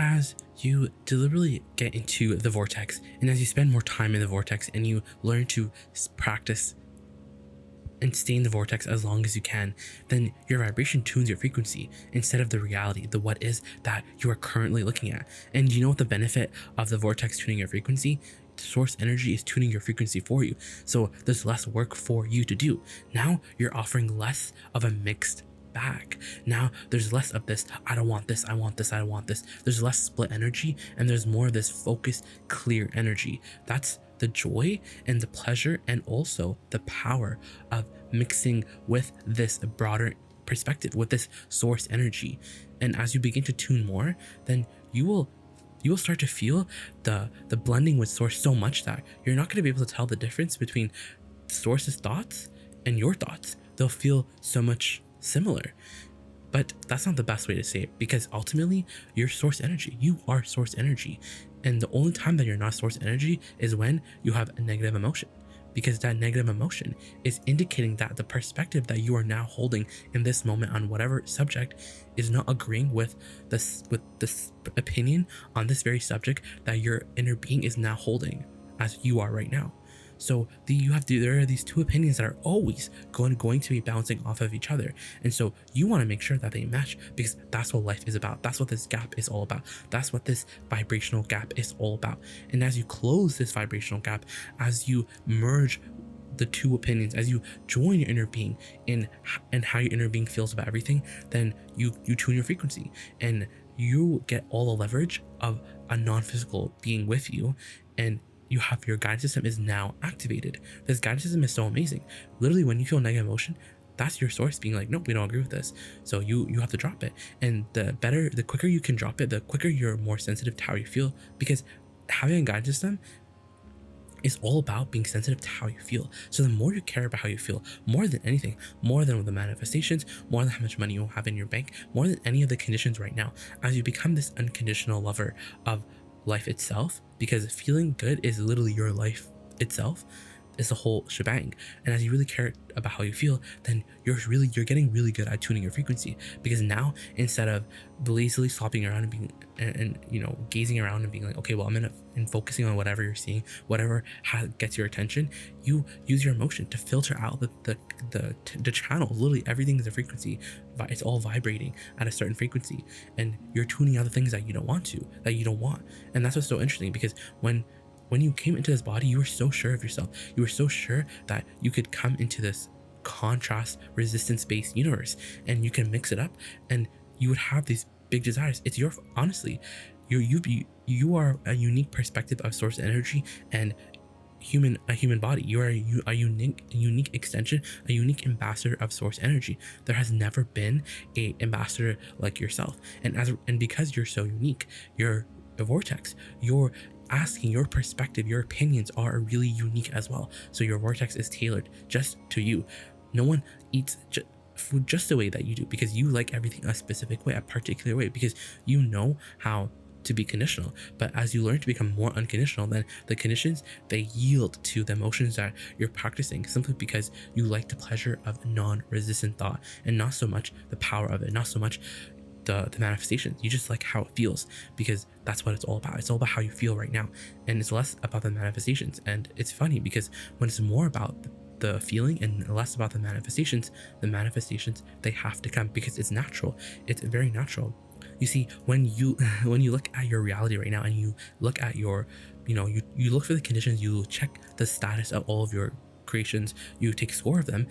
as you deliberately get into the vortex, and as you spend more time in the vortex and you learn to practice and stay in the vortex as long as you can, then your vibration tunes your frequency instead of the reality, the what is that you are currently looking at. And you know what the benefit of the vortex tuning your frequency? Source energy is tuning your frequency for you. So there's less work for you to do. Now you're offering less of a mixed bag. Now there's less of this, I don't want this, I want this, I don't want this. There's less split energy and there's more of this focused, clear energy. That's the joy and the pleasure and also the power of mixing with this broader perspective, with this source energy. And as you begin to tune more, then you will start to feel the blending with source so much that you're not going to be able to tell the difference between source's thoughts and your thoughts. They'll feel so much similar. But that's not the best way to say it, because ultimately you're source energy. You are source energy. And the only time that you're not source energy is when you have a negative emotion, because that negative emotion is indicating that the perspective that you are now holding in this moment on whatever subject is not agreeing with this opinion on this very subject that your inner being is now holding as you are right now. So there are these two opinions that are always going to be bouncing off of each other. And so you want to make sure that they match, because that's what life is about. That's what this gap is all about. That's what this vibrational gap is all about. And as you close this vibrational gap, as you merge the two opinions, as you join your inner being in and how your inner being feels about everything, then you tune your frequency and you get all the leverage of a non-physical being with you, and you have your guidance system is now activated. This guidance system is so amazing. Literally, when you feel negative emotion, that's your source being like, nope, we don't agree with this. So you have to drop it. And the quicker you can drop it, the quicker you're more sensitive to how you feel, because having a guidance system is all about being sensitive to how you feel. So the more you care about how you feel, more than anything, more than the manifestations, more than how much money you have in your bank, more than any of the conditions right now, as you become this unconditional lover of life itself, because feeling good is literally your life itself. It's the whole shebang. And as you really care about how you feel, then you're getting really good at tuning your frequency, because now instead of lazily stopping around and being gazing around and being like, okay, well, and focusing on whatever you're seeing, whatever gets your attention, you use your emotion to filter out the channels. Literally everything is a frequency. It's all vibrating at a certain frequency, and you're tuning out the things that you don't want. And that's what's so interesting, because when you came into this body, you were so sure of yourself. You were so sure that you could come into this contrast resistance-based universe and you can mix it up and you would have these big desires. It's honestly, you are a unique perspective of source energy and a human body. You are a unique extension, a unique ambassador of source energy. There has never been a ambassador like yourself. And because you're so unique, you're a vortex. You're asking, your perspective, your opinions are really unique as well. So your vortex is tailored just to you. No one eats food just the way that you do, because you like everything a specific way, a particular way, because you know how to be conditional. But as you learn to become more unconditional, then the conditions, they yield to the emotions that you're practicing, simply because you like the pleasure of non-resistant thought and not so much the power of it, not so much the manifestations. You just like how it feels, because that's what it's all about. It's all about how you feel right now, and it's less about the manifestations. And it's funny, because when it's more about the feeling and less about the manifestations, they have to come, because it's natural. It's very natural. You see, when you look at your reality right now and you look at your, you look for the conditions, you check the status of all of your creations, you take score of them,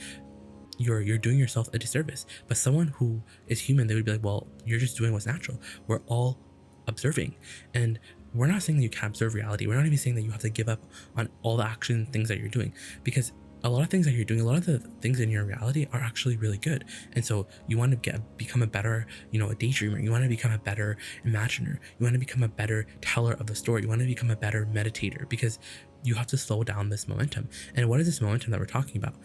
you're doing yourself a disservice. But someone who is human, they would be like, well, you're just doing what's natural. We're all observing. And we're not saying that you can't observe reality. We're not even saying that you have to give up on all the action things that you're doing, because a lot of things that you're doing, a lot of the things in your reality are actually really good. And so you want to become a better, a daydreamer. You want to become a better imaginer. You want to become a better teller of the story. You want to become a better meditator, because you have to slow down this momentum. And what is this momentum that we're talking about?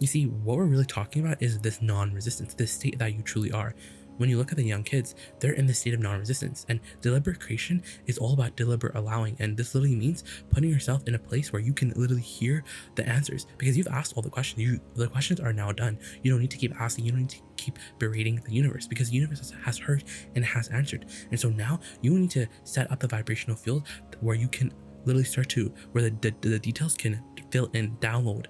You see, what we're really talking about is this non-resistance, this state that you truly are. when you look at the young kids, they're in the state of non-resistance, and deliberate creation is all about deliberate allowing. And this literally means putting yourself in a place where you can literally hear the answers, because you've asked all the questions. The questions are now done. You don't need to keep asking. You don't need to keep berating the universe, because the universe has heard and has answered. And so now you need to set up the vibrational field where you can literally start to, where the details can fill in, download,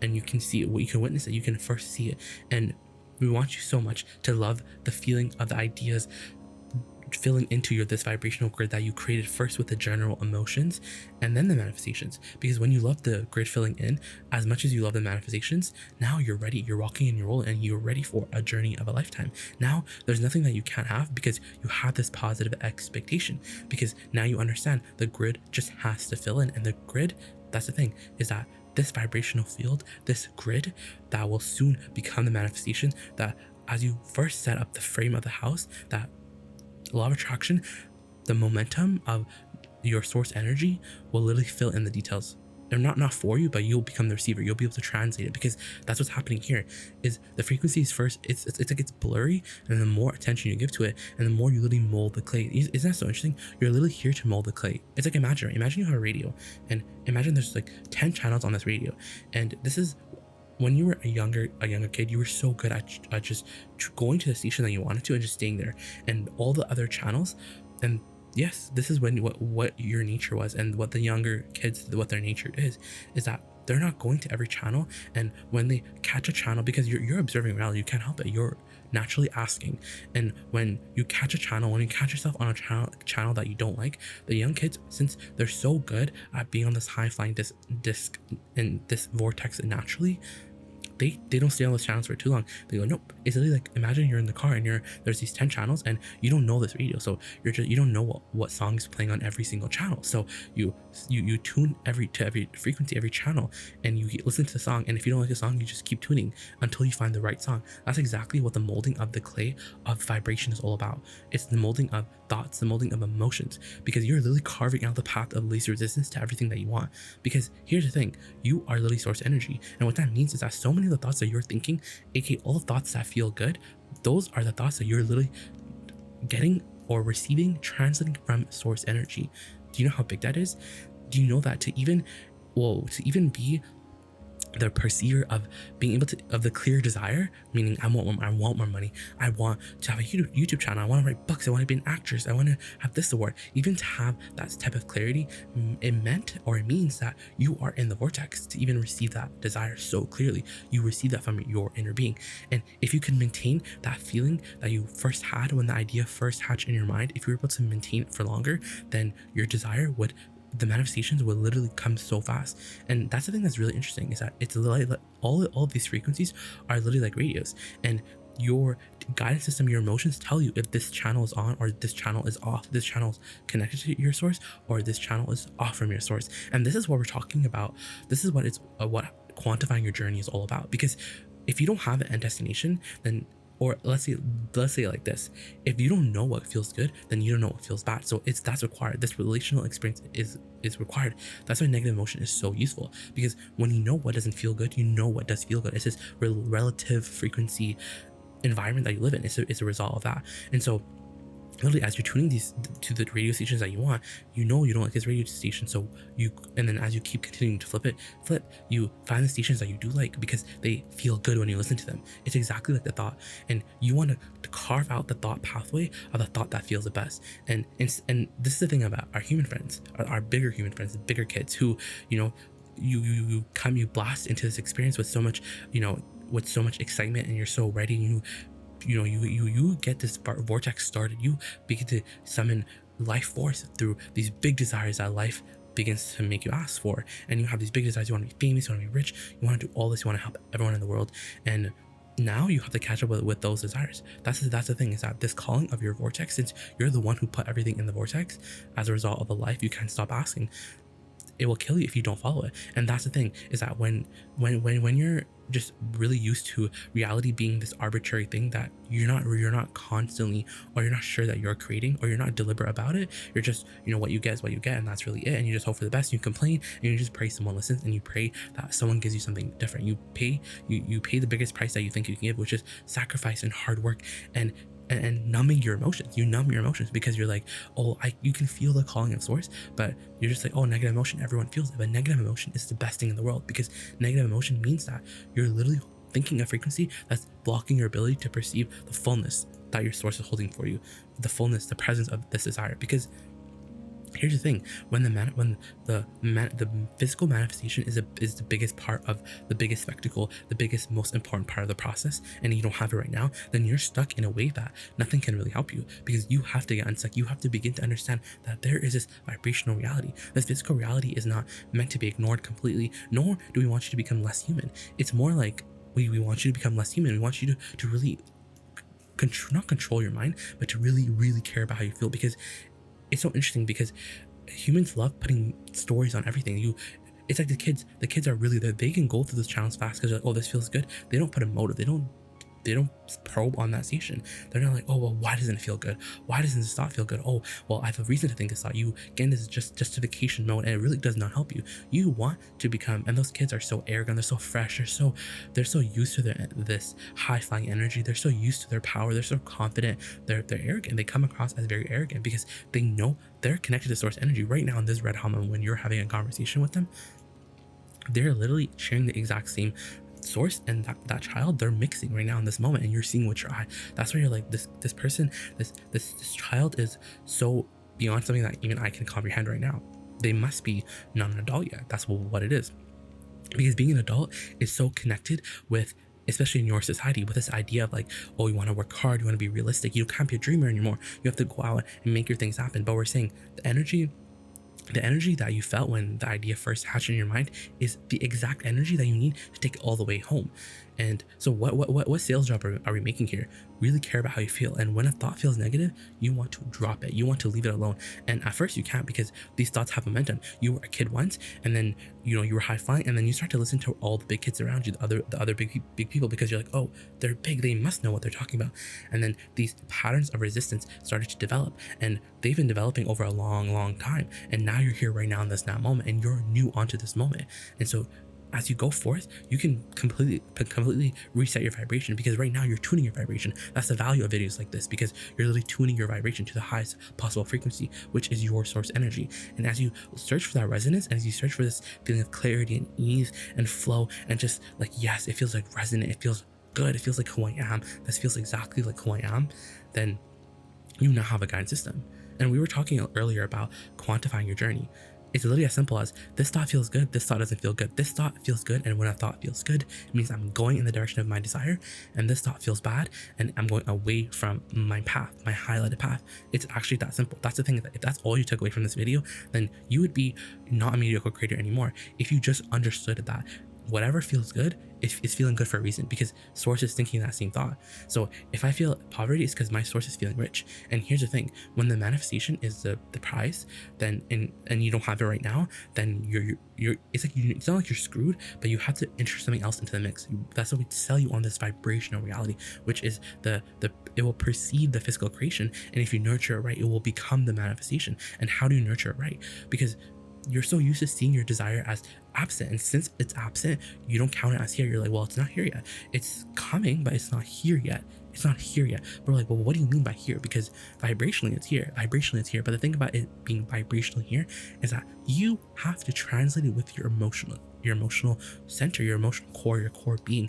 and you can see it, you can witness it, you can first see it. And we want you so much to love the feeling of the ideas filling into this vibrational grid that you created first with the general emotions and then the manifestations. Because when you love the grid filling in as much as you love the manifestations, now you're ready, you're walking in your role, and you're ready for a journey of a lifetime. Now there's nothing that you can't have, because you have this positive expectation, because now you understand the grid just has to fill in. And the grid, that's the thing, is that this vibrational field, this grid that will soon become the manifestation, that as you first set up the frame of the house, that law of attraction, the momentum of your source energy will literally fill in the details. They're not for you, but you'll become the receiver. You'll be able to translate it, because that's what's happening here. Is the frequencies first, it's like it's blurry, and the more attention you give to it, and the more you literally mold the clay. Isn't that so interesting? You're literally here to mold the clay. It's like, imagine you have a radio, and imagine there's like 10 channels on this radio, and this is when you were a younger kid. You were so good at just going to the station that you wanted to and just staying there, and all the other channels. And yes, this is when what your nature was, and what the younger kids, what their nature is that they're not going to every channel. And when they catch a channel, because you're observing reality, you can't help it, you're naturally asking. And when you catch a channel, when you catch yourself on a channel that you don't like, the young kids, since they're so good at being on this high flying disc in this vortex naturally, they don't stay on those channels for too long. They go, nope. It's literally like, imagine you're in the car and there's these 10 channels, and you don't know this radio, so you don't know what song is playing on every single channel. So you tune to every frequency, every channel, and you listen to the song. And if you don't like the song, you just keep tuning until you find the right song. That's exactly what the molding of the clay of vibration is all about. It's the molding of thoughts, the molding of emotions, because you're literally carving out the path of least resistance to everything that you want. Because here's the thing, you are literally source energy, and what that means is that so many of the thoughts that you're thinking, aka all the thoughts that feel good, those are the thoughts that you're literally getting or receiving, translating from source energy. Do you know how big that is? Do you know that to even be the perceiver of being able to, of the clear desire, meaning I want more money, I want to have a YouTube channel, I want to write books, I want to be an actress, I want to have this award, even to have that type of clarity, it means that you are in the vortex to even receive that desire so clearly. You receive that from your inner being. And if you can maintain that feeling that you first had when the idea first hatched in your mind, if you were able to maintain it for longer, then your desire would, the manifestations will literally come so fast. And that's the thing that's really interesting, is that it's like all of these frequencies are literally like radios, and your guidance system, your emotions tell you if this channel is on or this channel is off, this channel is connected to your source or this channel is off from your source. And this is what we're talking about. This is what what quantifying your journey is all about. Because if you don't have an end destination, then, or let's say it like this, if you don't know what feels good, then you don't know what feels bad. So that's required. This relational experience is required. That's why negative emotion is so useful, because when you know what doesn't feel good, you know what does feel good. It's this relative frequency environment that you live in. It's a result of that. And so literally, as you're tuning these to the radio stations that you want, you know you don't like this radio station, and then as you keep continuing to flip, you find the stations that you do like because they feel good when you listen to them. It's exactly like the thought, and you want to carve out the thought pathway of the thought that feels the best. And this is the thing about our human friends, our bigger human friends, the bigger kids, who, you know, you blast into this experience with so much, with so much excitement, and you're so ready, and you get this vortex started. You begin to summon life force through these big desires that life begins to make you ask for. And you have these big desires. You want to be famous, you want to be rich, you want to do all this, you want to help everyone in the world. And now you have to catch up with those desires. That's the thing, is that this calling of your vortex, since you're the one who put everything in the vortex, as a result of a life you can't stop asking, it will kill you if you don't follow it. And that's the thing, is that when you're just really used to reality being this arbitrary thing that you're not constantly, or you're not sure that you're creating, or you're not deliberate about it, you're just, what you get is what you get, and that's really it. And you just hope for the best, you complain, and you just pray someone listens, and you pray that someone gives you something different. You pay the biggest price that you think you can give, which is sacrifice and hard work. And and numbing your emotions. You numb your emotions because you're like, oh, you can feel the calling of source, but you're just like, oh, negative emotion, everyone feels it. But negative emotion is the best thing in the world, because negative emotion means that you're literally thinking a frequency that's blocking your ability to perceive the fullness that your source is holding for you, the fullness, the presence of this desire. Because here's the thing: when the physical manifestation is the biggest part of the biggest spectacle, the biggest, most important part of the process, and you don't have it right now, then you're stuck in a way that nothing can really help you, because you have to get unstuck. You have to begin to understand that there is this vibrational reality. This physical reality is not meant to be ignored completely, nor do we want you to become less human. It's more like we want you to become less human. We want you to really not control your mind, but to really, really care about how you feel. Because it's so interesting, because humans love putting stories on everything. It's like the kids are really there. They can go through those channels fast because, like, oh, this feels good. They don't put a motive. They don't probe on that station. They're not like, oh, well, why doesn't it feel good? Why doesn't this thought feel good? Oh, well, I have a reason to think this thought. You get into this justification mode, and it really does not help you. You want to become, and those kids are so arrogant. They're so fresh. They're so used to this high flying energy. They're so used to their power. They're so confident. They're arrogant. They come across as very arrogant because they know they're connected to source energy right now in this red hot moment. When you're having a conversation with them, they're literally sharing the exact same source, and that child, they're mixing right now in this moment, and you're seeing with your eye. That's why you're like, this person, this child is so beyond something that even I can comprehend right now. They must be not an adult yet. That's what it is. Because being an adult is so connected with, especially in your society, with this idea of like, oh, you want to work hard, you want to be realistic, you can't be a dreamer anymore, you have to go out and make your things happen. But we're saying the energy that you felt when the idea first hatched in your mind is the exact energy that you need to take it all the way home. And so what sales job are we making here? Really care about how you feel. And when a thought feels negative, you want to drop it. You want to leave it alone. And at first you can't, because these thoughts have momentum. You were a kid once, and then you were high flying, and then you start to listen to all the big kids around you, the other big people, because you're like, oh, they're big, they must know what they're talking about. And then these patterns of resistance started to develop, and they've been developing over a long time. And now you're here right now in this now moment, and you're new onto this moment. And so as you go forth, you can completely reset your vibration, because right now you're tuning your vibration. That's the value of videos like this, because you're literally tuning your vibration to the highest possible frequency, which is your source energy. And as you search for that resonance, and as you search for this feeling of clarity and ease and flow, and just like, yes, it feels like resonant, it feels good, it feels like who I am, this feels exactly like who I am, then you now have a guidance system. And we were talking earlier about quantifying your journey. It's literally as simple as, this thought feels good, this thought doesn't feel good. This thought feels good, and when a thought feels good, it means I'm going in the direction of my desire. And this thought feels bad, and I'm going away from my path, my highlighted path. It's actually that simple. That's the thing, that if that's all you took away from this video, then you would be not a mediocre creator anymore. If you just understood that whatever feels good is feeling good for a reason, because source is thinking that same thought. So if I feel poverty, it's because my source is feeling rich. And here's the thing: when the manifestation is the prize, then and you don't have it right now, then you're it's not like you're screwed, but you have to insert something else into the mix. That's what we sell you on, this vibrational reality, which is it will precede the physical creation, and if you nurture it right, it will become the manifestation. And how do you nurture it right? Because you're so used to seeing your desire as absent, and since it's absent, you don't count it as here. You're like, well, it's not here yet. It's coming, but it's not here yet. It's not here yet. But we're like, well, what do you mean by here? Because vibrationally it's here. Vibrationally it's here. But the thing about it being vibrationally here is that you have to translate it with your emotional center, your emotional core, your core being.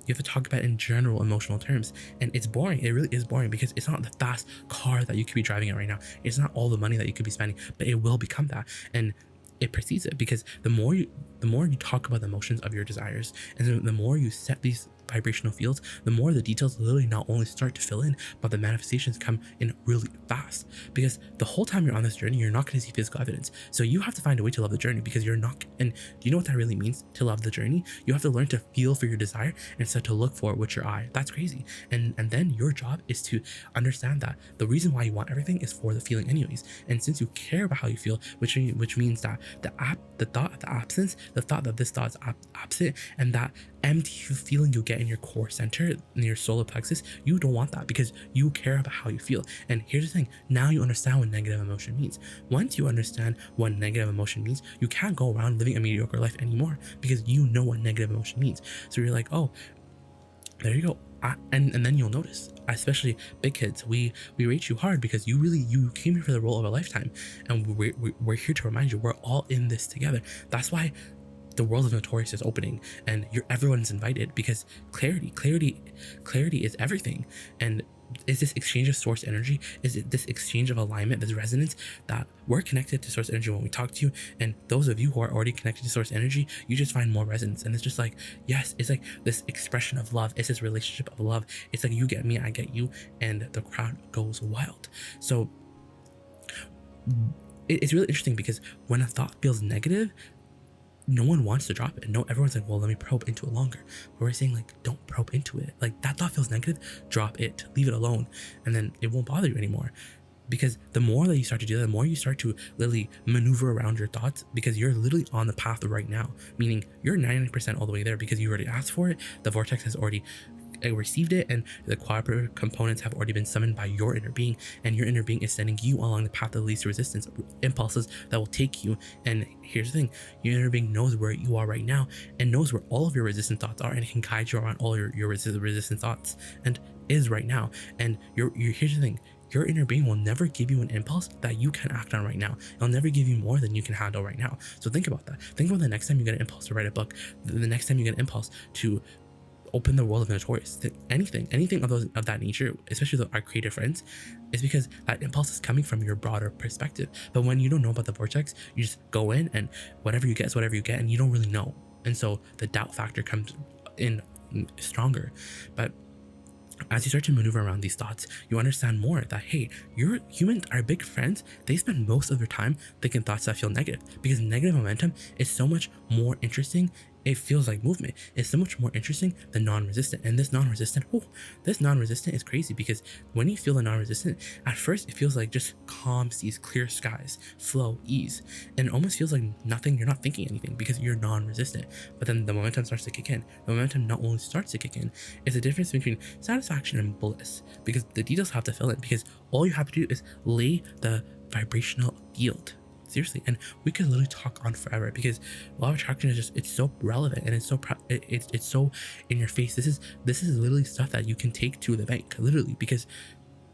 You have to talk about it in general emotional terms. And it's boring. It really is boring, because it's not the fast car that you could be driving at right now. It's not all the money that you could be spending, but it will become that. And it precedes it, because the more you talk about the emotions of your desires, and the more you set these vibrational fields, the more the details literally not only start to fill in, but the manifestations come in really fast. Because the whole time you're on this journey, you're not going to see physical evidence. So you have to find a way to love the journey, because you're not. And do you know what that really means, to love the journey? You have to learn to feel for your desire instead to look for it with your eye. That's crazy. And then your job is to understand that the reason why you want everything is for the feeling anyways. And since you care about how you feel, which means that the thought of the absence, the thought that this thought is absent, and that empty feeling you get in your core center, in your solar plexus, you don't want that, because you care about how you feel. And here's the thing: now you understand what negative emotion means. Once you understand what negative emotion means, you can't go around living a mediocre life anymore, because you know what negative emotion means. So you're like, oh, there you go. And then you'll notice, especially big kids, we rate you hard because you came here for the role of a lifetime, and we're here to remind you we're all in this together. That's why the world of Notorious is opening, and everyone's invited, because clarity is everything. And is this exchange of source energy, is it this exchange of alignment, this resonance, that we're connected to source energy when we talk to you, and those of you who are already connected to source energy, you just find more resonance. And it's just like, yes, it's like this expression of love, it's this relationship of love. It's like you get me, I get you, and the crowd goes wild. So it's really interesting, because when a thought feels negative, no one wants to drop it. No, everyone's like, well, let me probe into it longer. But we're saying, like, don't probe into it. Like, that thought feels negative, drop it, leave it alone, and then it won't bother you anymore. Because the more that you start to do that, the more you start to literally maneuver around your thoughts, because you're literally on the path right now, meaning you're 99% all the way there, because you already asked for it. The vortex has already received it, and the cooperative components have already been summoned by your inner being, and your inner being is sending you along the path of least resistance, impulses that will take you. And here's the thing, your inner being knows where you are right now, and knows where all of your resistant thoughts are, and it can guide you around all your resistant thoughts, and is right now. And here's the thing, your inner being will never give you an impulse that you can act on right now. It'll never give you more than you can handle right now. So think about that. Think about the next time you get an impulse to write a book, the next time you get an impulse to open the world of Notorious, anything of that nature, especially our creative friends, is because that impulse is coming from your broader perspective. But when you don't know about the vortex, you just go in, and whatever you get is whatever you get, and you don't really know. And so the doubt factor comes in stronger. But as you start to maneuver around these thoughts, you understand more that, hey, your humans, our big friends, they spend most of their time thinking thoughts that feel negative, because negative momentum is so much more interesting. It feels like movement. It's so much more interesting than non-resistant. And this non-resistant is crazy, because when you feel the non-resistant, at first it feels like just calm seas, clear skies, flow, ease, and it almost feels like nothing. You're not thinking anything because you're non-resistant. But then the momentum starts to kick in. The momentum not only starts to kick in, it's the difference between satisfaction and bliss, because the details have to fill in, because all you have to do is lay the vibrational field. Seriously. And we could literally talk on forever, because law of attraction is just, it's so relevant, and it's so it's so in your face. This is literally stuff that you can take to the bank, literally, because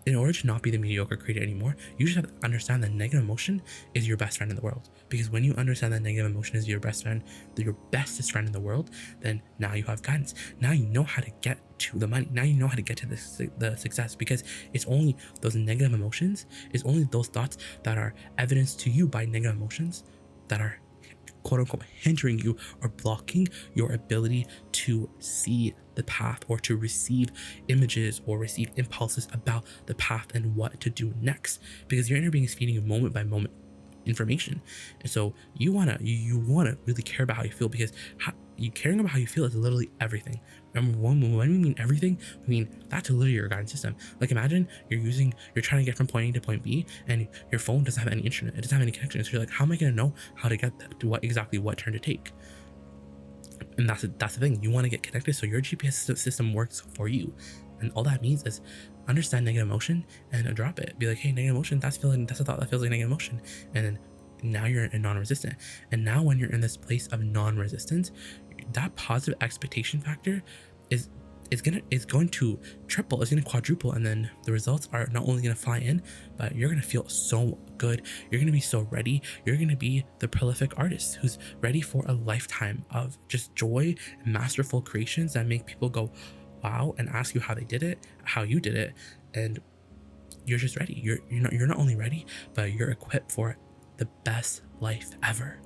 in order to not be the mediocre creator anymore, you just have to understand that negative emotion is your best friend in the world. Because when you understand that negative emotion is your best friend, your bestest friend in the world, then now you have guidance. Now you know how to get to the money. Now you know how to get to the success, because it's only those negative emotions, it's only those thoughts that are evidenced to you by negative emotions that are quote unquote hindering you or blocking your ability to see the path, or to receive images or receive impulses about the path and what to do next, because your inner being is feeding you moment by moment information. And so you wanna really care about how you feel, because you caring about how you feel is literally everything. And when we mean everything, we mean that's literally your guidance system. Like, imagine you're trying to get from point A to point B, and your phone doesn't have any internet, it doesn't have any connection. So you're like, how am I gonna know how to get to what turn to take? And that's the thing. You want to get connected so your GPS system works for you. And all that means is understand negative emotion and drop it. Be like, hey, negative emotion, that's a thought that feels like negative emotion. And then now you're in non-resistant. And now when you're in this place of non-resistance, that positive expectation factor is going to triple, it's going to quadruple, and then the results are not only going to fly in, but you're going to feel so good. You're going to be so ready. You're going to be the prolific artist who's ready for a lifetime of just joy and masterful creations that make people go wow and ask you how they did it, how you did it, and you're just ready. You're not only ready, but you're equipped for the best life ever.